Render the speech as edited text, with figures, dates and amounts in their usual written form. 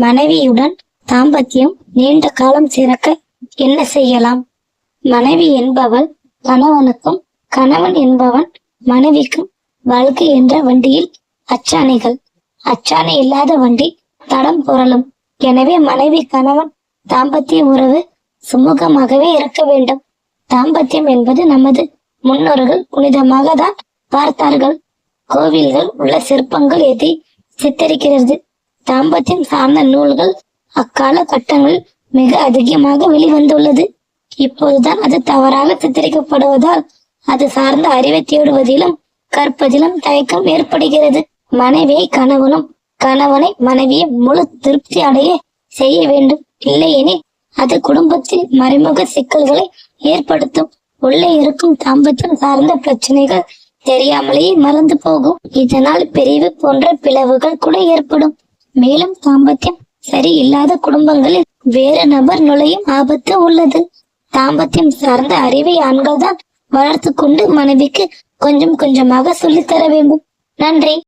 மனைவியுடன் தாம்பத்தியம் நீண்ட காலம் சிறக்க என்ன செய்யலாம்? மனைவி என்பவள் கணவனுக்கும், கணவன் என்பவன் மனைவிக்கும் வாழ்க்கை என்ற வண்டியில் அச்சாணிகள். அச்சாணி இல்லாத வண்டி தடம் புரளும். எனவே மனைவி கணவன் தாம்பத்திய உறவு சுமூகமாகவே இருக்க வேண்டும். தாம்பத்தியம் என்பது நமது முன்னோர்கள் புனிதமாக தான் பார்த்தார்கள். கோவில்கள் உள்ள சிற்பங்கள் எதை சித்தரிக்கிறது? தாம்பத்தியம் சார்ந்த நூல்கள் அக்கால கட்டங்களில் மிக அதிகமாக வெளிவந்துள்ளது. இப்போதுதான் அது தவறாக சித்தரிக்கப்படுவதால் அது சார்ந்த அறிவை தேடுவதிலும் கற்பதிலும் தயக்கம் ஏற்படுகிறது. மனைவியை கணவனும், கணவனை மனைவியை முழு திருப்தி அடைய செய்ய வேண்டும். இல்லையெனில் அது குடும்பத்தில் மறைமுக சிக்கல்களை ஏற்படுத்தும். உள்ளே இருக்கும் தாம்பத்தியம் சார்ந்த பிரச்சனைகள் தெரியாமலேயே மறந்து போகும். இதனால் பிரிவு போன்ற பிளவுகள் கூட ஏற்படும். மேலும் தாம்பத்தியம் சரியில்லாத குடும்பங்களில் வேறு நபர் நுழையும் ஆபத்து உள்ளது. தாம்பத்தியம் சார்ந்த அறிவை ஆண்கள் தான் வளர்த்து கொண்டு மனைவிக்கு கொஞ்சம் கொஞ்சமாக சொல்லித்தர வேண்டும். நன்றி.